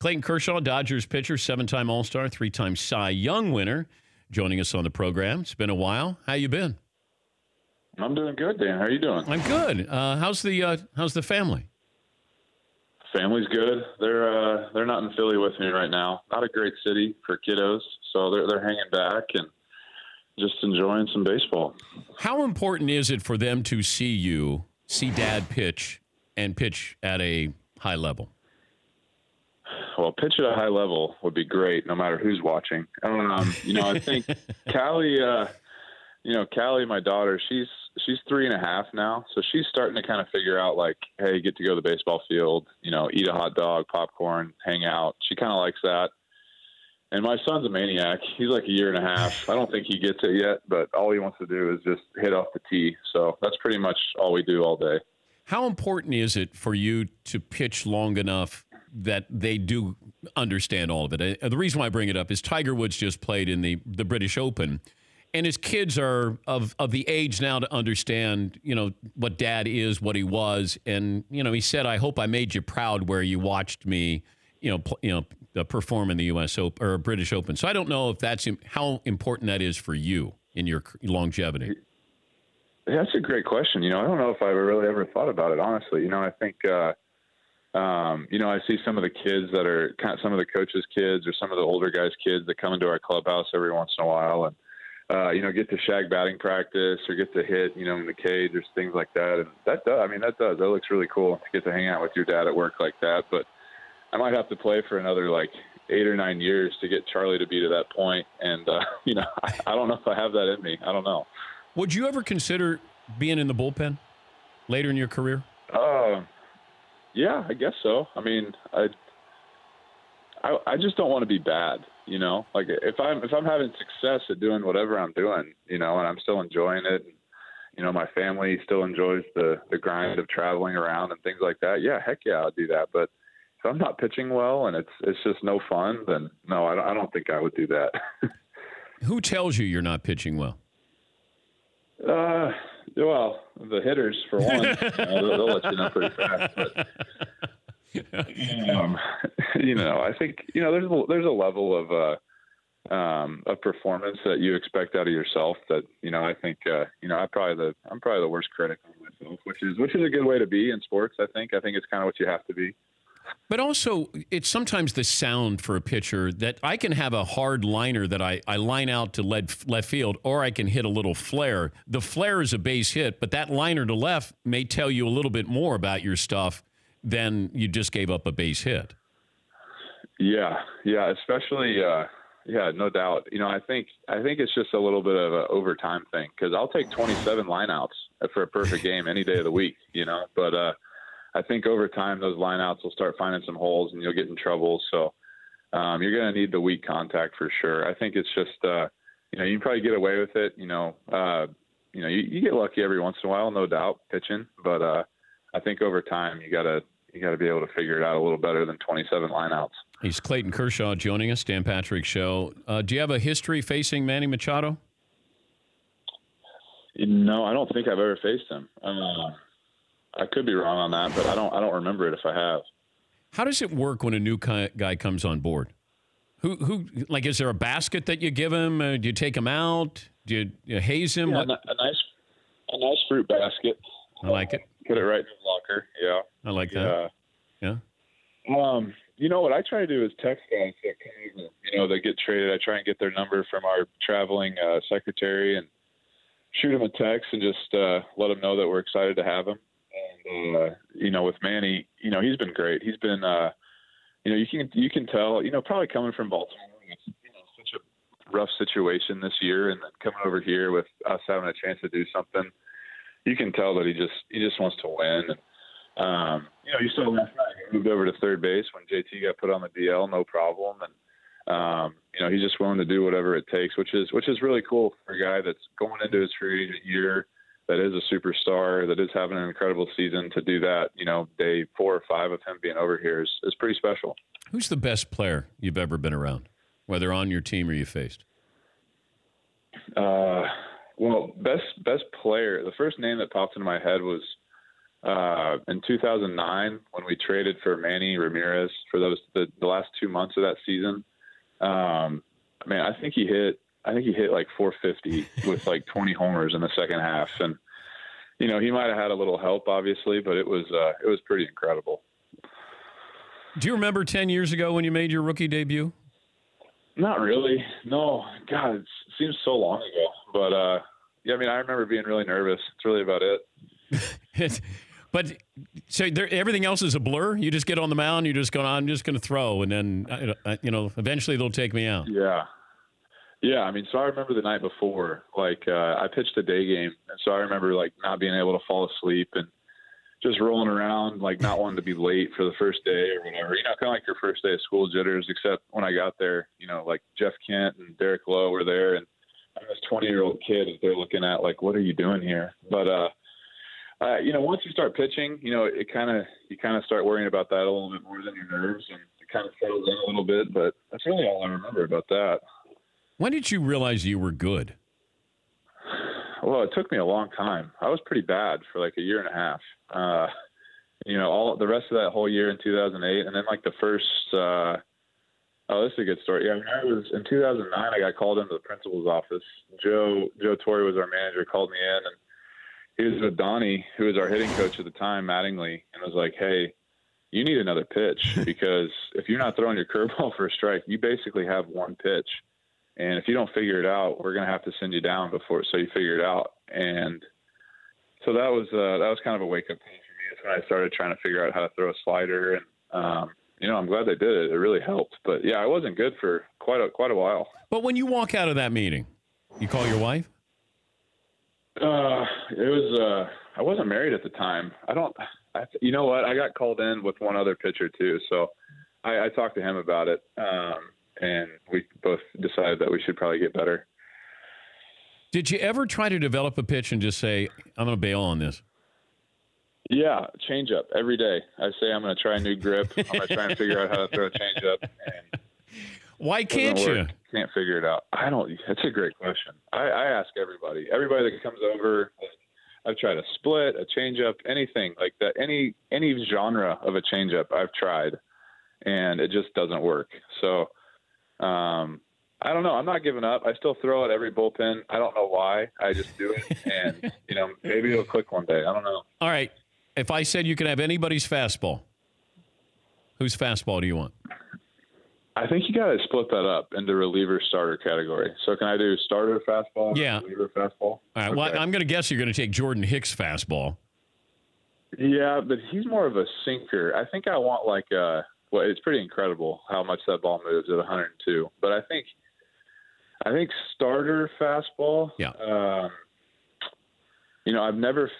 Clayton Kershaw, Dodgers pitcher, 7-time All-Star, 3-time Cy Young winner, joining us on the program. It's been a while. How you been? I'm doing good, Dan. How are you doing? I'm good. How's the family? Family's good. They're not in Philly with me right now. Not a great city for kiddos, so they're hanging back and just enjoying some baseball. How important is it for them to see Dad pitch and pitch at a high level? Well, pitch at a high level would be great, no matter who's watching. I think Callie, Callie, my daughter, she's 3.5 now, so she's starting to kind of figure out, like, hey, get to go to the baseball field, eat a hot dog, popcorn, hang out. She kind of likes that. And my son's a maniac. He's like 1.5 years. I don't think he gets it yet, but all he wants to do is just hit off the tee. So that's pretty much all we do all day. How important is it for you to pitch long enough that they do understand all of it? The reason why I bring it up is Tiger Woods just played in the British Open, and his kids are of the age now to understand, what Dad is, what he was. And, he said, I hope I made you proud where you watched me, perform in the U.S. Open or British Open. So I don't know if that's how important that is for you in your longevity. Yeah, that's a great question. I don't know if I really ever thought about it, honestly. I think, I see some of the kids that are some of the coaches' kids or some of the older guys' kids that come into our clubhouse every once in a while and, get to shag batting practice or get to hit, in the cage or things like that. And that looks really cool to get to hang out with your dad at work like that. But I might have to play for another 8 or 9 years to get Charlie to be to that point. And, I don't know if I have that in me. I don't know. Would you ever consider being in the bullpen later in your career? Yeah, I guess so. I mean, I just don't want to be bad, Like if I'm having success at doing whatever I'm doing, and I'm still enjoying it, and, my family still enjoys the grind of traveling around and things like that. Yeah, heck yeah, I'll do that. But if I'm not pitching well and it's just no fun, then no, I don't think I would do that. Who tells you you're not pitching well? Well, the hitters for one, they'll let you know pretty fast. But, I think there's a level of performance that you expect out of yourself that I think I'm probably the worst critic of myself, which is a good way to be in sports. I think it's kind of what you have to be. But also, it's sometimes the sound for a pitcher that I can have a hard liner that I line out to left field, or I can hit a little flare. The flare is a base hit, but that liner to left may tell you a little bit more about your stuff than you just gave up a base hit. Yeah, especially, no doubt. I think it's just a little bit of an overtime thing because I'll take 27 lineouts for a perfect game any day of the week, but I think over time those lineouts will start finding some holes and you'll get in trouble. So you're going to need the weak contact for sure. I think it's just, you can probably get away with it. You get lucky every once in a while, no doubt, pitching. But I think over time you got to be able to figure it out a little better than 27 lineouts. He's Clayton Kershaw joining us, Dan Patrick Show. Do you have a history facing Manny Machado? No, I don't think I've ever faced him. I could be wrong on that, but I don't remember it if I have. How does it work when a new guy comes on board? Who is there a basket that you give him? Do you take him out? Do you haze him? Yeah, a nice fruit basket. I like it. Put it right in his locker. Yeah, I like that. Yeah. What I try to do is text guys that get traded. I try and get their number from our traveling secretary and shoot him a text and just let him know that we're excited to have him. And, with Manny, he's been great. He's been, you can tell, probably coming from Baltimore, it's, such a rough situation this year. And then coming over here with us having a chance to do something, you can tell that he just wants to win. And, you saw last night, he moved over to third base when JT got put on the DL, no problem. And, he's just willing to do whatever it takes, which is really cool for a guy that's going into his free agent year, that is a superstar, that is having an incredible season. To do that, day 4 or 5 of him being over here is pretty special. Who's the best player you've ever been around, whether on your team or you faced? Well, best player, the first name that popped into my head was in 2009 when we traded for Manny Ramirez for the last 2 months of that season. Man, I think he hit like 450 with like 20 homers in the second half, and he might have had a little help, obviously, but it was pretty incredible. Do you remember 10 years ago when you made your rookie debut? Not really. No. God, it seems so long ago. But, yeah, I mean, I remember being really nervous. It's really about it. But so everything else is a blur? You just get on the mound, you're just going, I'm just going to throw, and then, eventually they'll take me out. Yeah. Yeah, I mean, so I remember the night before, I pitched a day game, and so I remember, not being able to fall asleep and just rolling around, not wanting to be late for the first day or whatever. Kind of like your first day of school jitters, except when I got there, Jeff Kent and Derek Lowe were there, and I'm this 20-year-old kid that they're looking at what are you doing here? But, once you start pitching, you kind of start worrying about that a little bit more than your nerves, and it kind of settles in a little bit, but that's really all I remember about that. When did you realize you were good? Well, it took me a long time. I was pretty bad for a year and a half. All the rest of that whole year in 2008, and then the first. This is a good story. Yeah, I was in 2009. I got called into the principal's office. Joe Torre was our manager. Called me in, and he was with Donnie, who was our hitting coach at the time, Mattingly, and was like, "Hey, you need another pitch because if you're not throwing your curveball for a strike, you basically have one pitch." And if you don't figure it out, we're going to have to send you down so you figure it out. And so that was kind of a wake-up call for me. That's when I started trying to figure out how to throw a slider. And, I'm glad they did it. It really helped. But, yeah, I wasn't good for quite a while. But when you walk out of that meeting, you call your wife? I wasn't married at the time. You know what? I got called in with one other pitcher, too. So I talked to him about it. And we both decided that we should probably get better. Did you ever try to develop a pitch and just say, I'm going to bail on this? Yeah, change up every day. I say I'm going to try a new grip. I'm going to try and figure out how to throw a change up. And why can't you? Can't figure it out. That's a great question. I ask everybody. Everybody that comes over, I've tried a split, a change up, anything like that. Any genre of a change up I've tried, and it just doesn't work. So, I don't know. I'm not giving up. I still throw at every bullpen. I don't know why. I just do it. And, maybe it'll click one day. I don't know. All right. If I said you could have anybody's fastball, whose fastball do you want? I think you got to split that up into reliever starter category. So can I do starter fastball? Yeah. Reliever fastball? All right. Okay. Well, I'm going to guess you're going to take Jordan Hicks' fastball. Yeah, but he's more of a sinker. I think I want it's pretty incredible how much that ball moves at 102. But I think starter fastball. Yeah. I've never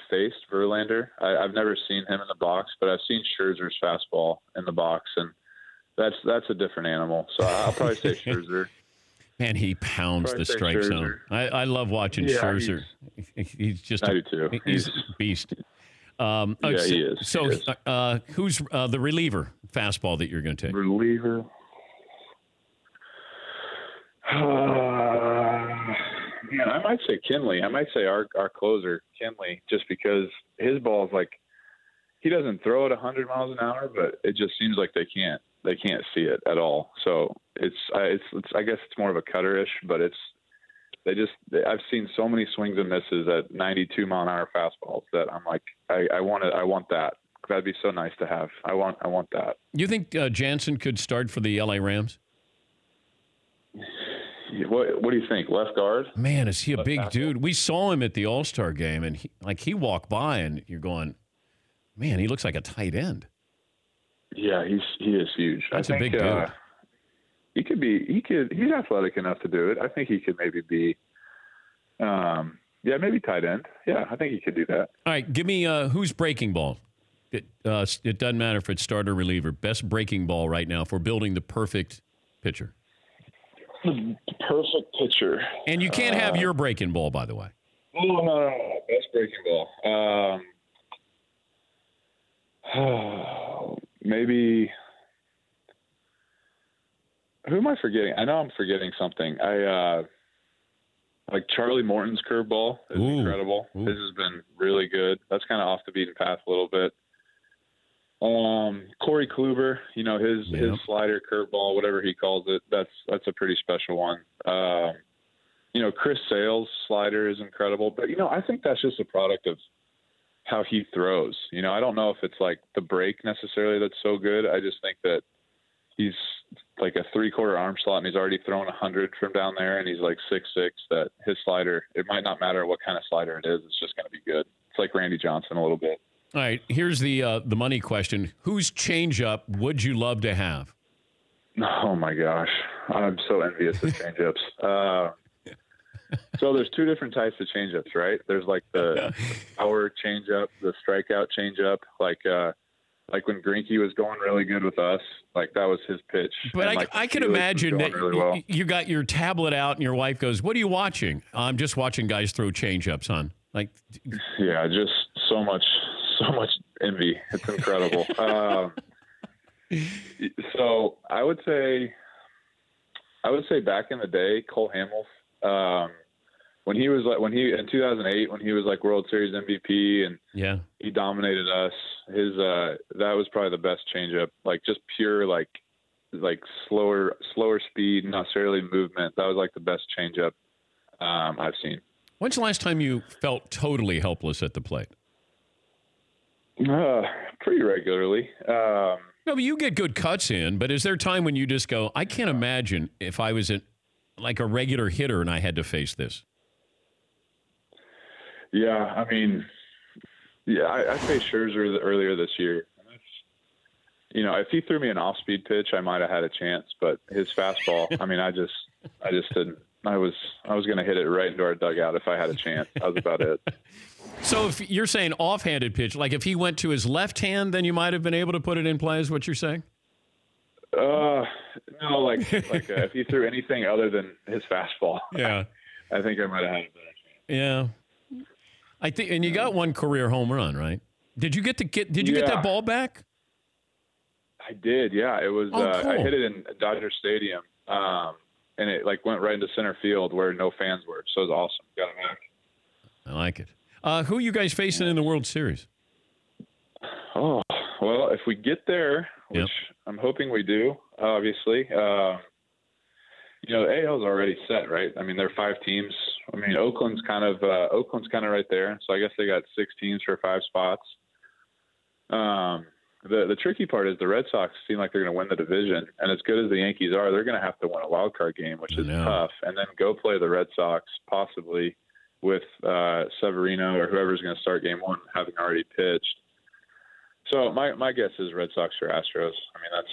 faced Verlander. I've never seen him in the box, but I've seen Scherzer's fastball in the box, and that's a different animal. So I'll probably say Scherzer. Man, he pounds the strike zone. I love watching Scherzer. He's just I do too. He's a beast. He is. So, who's the reliever fastball that you're going to take? Reliever. Man, I might say Kinley. I might say our closer, Kinley, just because his ball is he doesn't throw it 100 miles an hour, but it just seems like they can't see it at all. So it's I guess it's more of a cutter-ish, but I've seen so many swings and misses at 92 mile an hour fastballs that I'm like, I want that. That'd be so nice to have. I want that. You think Jansen could start for the LA Rams? What do you think? Left guard? Man, is he a big dude? We saw him at the All-Star game, and he walked by, and you're going, man, he looks like a tight end. Yeah, he is huge. That's a big dude. He's athletic enough to do it. I think he could maybe be, maybe tight end. Yeah, I think he could do that. All right, give me who's breaking ball. It doesn't matter if it's starter reliever. Best breaking ball right now for building the perfect pitcher. The perfect pitcher. And you can't have your breaking ball, by the way. Oh, no. Best breaking ball. Maybe. Who am I forgetting? I know I'm forgetting something. Like Charlie Morton's curveball is incredible. Ooh. His has been really good. That's kind of off the beaten path a little bit. Corey Kluber, his slider, curveball, whatever he calls it, that's a pretty special one. Chris Sale's slider is incredible, but I think that's just a product of how he throws. I don't know if it's like the break necessarily that's so good. I just think that he's like a 3/4 arm slot and he's already thrown 100 from down there, and he's like 6'6", that his slider, it might not matter what kind of slider it is, it's just going to be good. It's like Randy Johnson a little bit. All right, here's the money question. Whose changeup would you love to have? Oh, my gosh. I'm so envious of changeups. So there's two different types of changeups, right? There's like the power changeup, the strikeout changeup, like when Greinke was going really good with us, like that was his pitch. But I can imagine that really you got your tablet out and your wife goes, "What are you watching?" "I'm just watching guys throw changeups, hon." Like, yeah, just so much envy. It's incredible. So I would say back in the day, Cole Hamels, when he in 2008, when he was like World Series MVP and he dominated us, that was probably the best changeup, like just pure like slower speed, not necessarily movement. That was like the best changeup I've seen. When's the last time you felt totally helpless at the plate? Pretty regularly. No, but you get good cuts in, but is there a time when you just go, I can't imagine if I was like a regular hitter and I had to face this? Yeah, I mean, I faced Scherzer earlier this year. If he threw me an off-speed pitch, I might have had a chance, but his fastball, I mean, I just didn't. I was going to hit it right into our dugout if I had a chance. That was about it. So if you're saying off-handed pitch, like if he went to his left hand, then you might have been able to put it in play, is what you're saying? No, like if he threw anything other than his fastball, I think I might have had a better chance. Yeah, I think, and you got one career home run, right? Did you get that ball back? I did. Yeah, it was. Cool. I hit it in Dodger Stadium, and it like went right into center field where no fans were. So it was awesome. Got it back. I like it. Who are you guys facing in the World Series? Oh, well, if we get there, which I'm hoping we do, obviously, the AL's already set, right? I mean, there are 5 teams. I mean, Oakland's kind of right there. So I guess they got 6 teams for 5 spots. The tricky part is the Red Sox seem like they're going to win the division, and as good as the Yankees are, they're going to have to win a wild card game, which is tough, and then go play the Red Sox possibly with Severino or whoever's going to start game 1 having already pitched. So my guess is Red Sox or Astros. I mean,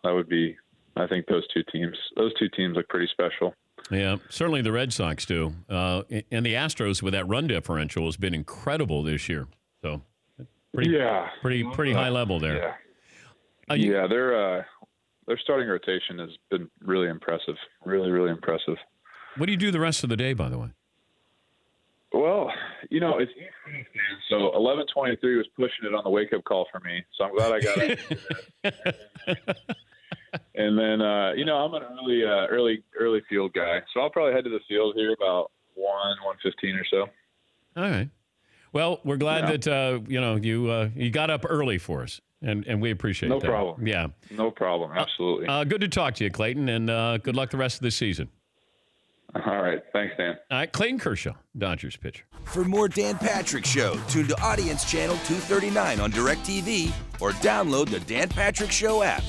that would be. I think those two teams look pretty special. Yeah, certainly the Red Sox do, and the Astros with that run differential has been incredible this year. So. Pretty high level there. Yeah, their starting rotation has been really impressive. Really, really impressive. What do you do the rest of the day, by the way? Well, it's so 11:23 was pushing it on the wake-up call for me, so I'm glad I got it. And then, I'm an early field guy, so I'll probably head to the field here about 1:15 or so. All right. Well, we're glad that you got up early for us, and we appreciate that. No problem. Yeah. No problem. Absolutely. Good to talk to you, Clayton, and good luck the rest of the season. All right. Thanks, Dan. All right, Clayton Kershaw, Dodgers pitcher. For more Dan Patrick Show, tune to Audience Channel 239 on DirecTV or download the Dan Patrick Show app.